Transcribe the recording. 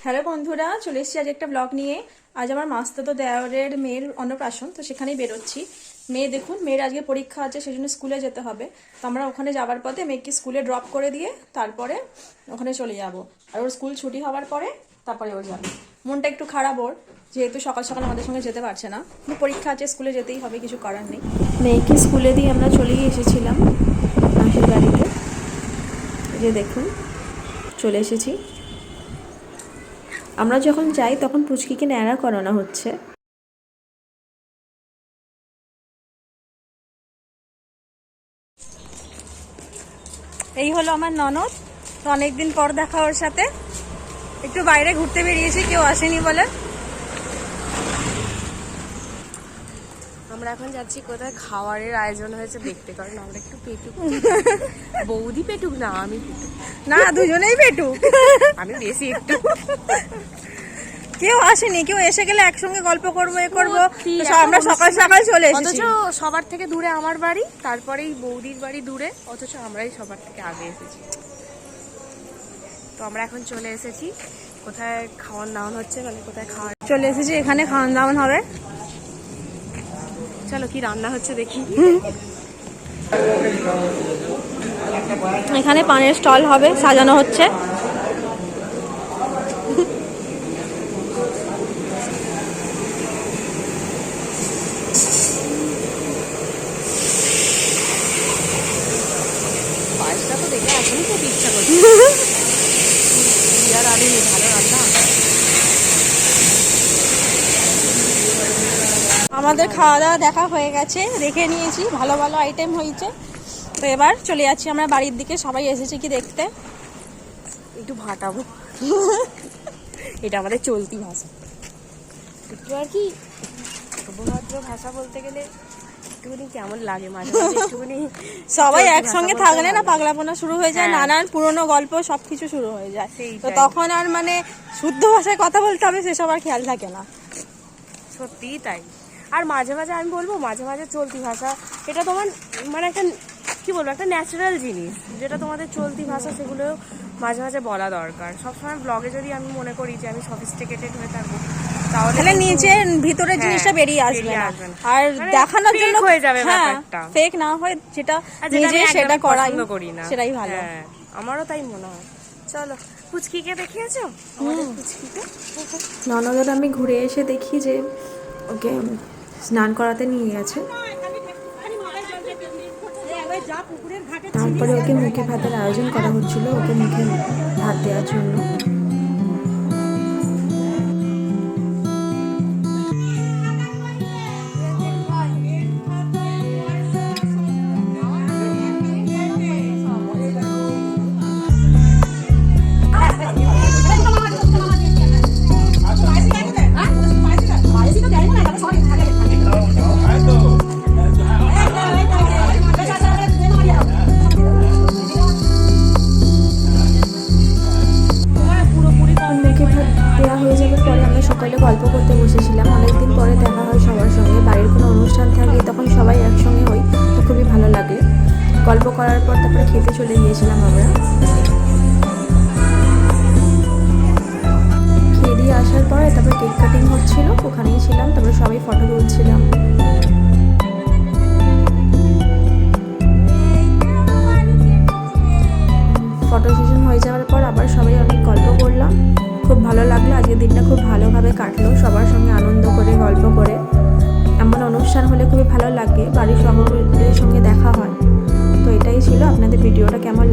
Hello বন্ধুরা, চলে এসেছি আজ একটা ব্লগ নিয়ে। আজ আমার মাস্তুতো দেওরের মেয়ের অন্নপ্রাশন, তো সেখানেই বেরোচ্ছি। মেয়ে দেখুন, মেয়ের আজকে পরীক্ষা আছে, সেই জন্য স্কুলে যেতে হবে। তো আমরা ওখানে যাওয়ার পথে মেয়েকে স্কুলে ড্রপ করে দিয়ে তারপরে ওখানে চলে যাব। আর ওর স্কুল ছুটি হওয়ার পরে তারপরে ও যাবে। মনটা একটু খারাপ ওর, যেহেতু সকাল সকাল আমাদের সঙ্গে যেতে পারছে না। কিন্তু পরীক্ষা আছে, স্কুলে যেতেই হবে, কিছু করার নেই। মেয়েকে স্কুলে দিয়ে আমরা চলেই এসেছিলাম মাসির বাড়িতে। যে দেখুন, চলে এসেছি। আমরা যখন যাই তখন পুচকিকে ন্যাড়া করানো হচ্ছে। এই হলো আমার ননদ, তো অনেকদিন পর দেখা ওর সাথে। একটু বাইরে ঘুরতে বেরিয়েছি, কেউ আসেনি বলে। আমরা এখন যাচ্ছি কোথায়, খাওয়ারের আয়োজন হয়েছে দেখতে, কারণ আমরা একটু পেটুক। বৌদি পেটুক না, আমি পেটুক না, দুজনেই পেটু। আমি বেশি একটু। কেউ আসেনি, কেউ এসে গেলে একসঙ্গে গল্প করবো, এ করবো। আমরা সকাল সকাল চলে এসেছি। অথচ সবার থেকে দূরে আমার বাড়ি, তারপরেই বৌদির বাড়ি দূরে, অথচ আমরাই সবার থেকে আগে এসেছি। তো আমরা এখন চলে এসেছি কোথায় খাওয়ান দাওয়ান হচ্ছে, মানে কোথায় খাওয়া চলে এসেছি, এখানে খাওয়ান দাওয়ান হবে। চলো কি রান্না হচ্ছে দেখি। এখানে পানের স্টল হবে, সাজানো হচ্ছে। পায়েসটা তো দেখে এখনই খুব ইচ্ছা করছে। আর আরে ভালো রান্না। আমাদের খাওয়া দাওয়া দেখা হয়ে গেছে, দেখে নিয়েছি, ভালো ভালো আইটেম হয়েছে। তো এবার চলে যাচ্ছি আমরা বাড়ির দিকে। সবাই এসেছে কি দেখতে। একটু ভাটাবো। এটা আমাদের চলতি ভাষা, একটু আর কি শুভভদ্র ভাষা বলতে গেলে একটুখানি কেমন লাগে মাঝে মাঝে একটুখানি। সবাই একসঙ্গে থাকলে না পাগলাপোনা শুরু হয়ে যায়, নানান পুরনো গল্প সবকিছু শুরু হয়ে যায়। তো তখন আর মানে শুদ্ধ ভাষায় কথা বলতে হবে সেসব আর খেয়াল থাকে না। সত্যিই তাই। আর মাঝে মাঝে আমি বলবো, মাঝে মাঝে চলতি ভাষা এটা তোমার মানে একটা কি বলবো, একটা ন্যাচারাল জিনিস, যেটা তোমাদের চলতি ভাষা, সেগুলো মাঝে মাঝে বলা দরকার। সবসময় ব্লগে যদি আমি মনে করি যে আমি সফিস্টিকেটেড হয়ে থাকবো, তাহলে নিচের ভিতরের জিনিসটা বেরিয়ে আসবে না, আর দেখানোর জন্য হয়ে যাবে ব্যাপারটা। ফেক না হয় যেটা নিজে সেটা করাই করি না, সেটাই ভালো। আমারও তাই মনে হয়। চলো পুচকিকে দেখিয়েছো আমাদের পুচকিকে। ননদের আমি ঘুরে এসে দেখি যে ওকে স্নান করাতে নিয়ে গেছে। তারপরে ওকে মুখে ভাতের আয়োজন করা হচ্ছিল, ওকে মুখে ভাত দেওয়ার জন্য। সকালে গল্প করতে বসেছিলাম, অনেকদিন পরে দেখা হয় সবার সঙ্গে। বাড়ির কোনো অনুষ্ঠান থাকলে তখন সবাই একসঙ্গে হই, তো খুবই ভালো লাগে। গল্প করার পর তারপরে খেতে চলে গিয়েছিলাম আমরা। খেয়ে দিয়ে আসার পরে তারপরে কেক কাটিং হচ্ছিল, ওখানেই ছিলাম। তারপরে সবাই ফটো তুলছিলাম। ফটো সেশন হয়ে যাওয়ার পর আবার সবাই অনেক গল্প করলাম, খুব ভালো লাগলো। আজকের দিনটা খুব ভালোভাবে কাটলো, সবার সঙ্গে আনন্দ করে গল্প করে। এমন অনুষ্ঠান হলে খুবই ভালো লাগে, বাড়ির সকলের সঙ্গে দেখা হয়। তো এটাই ছিল। আপনাদের ভিডিওটা কেমন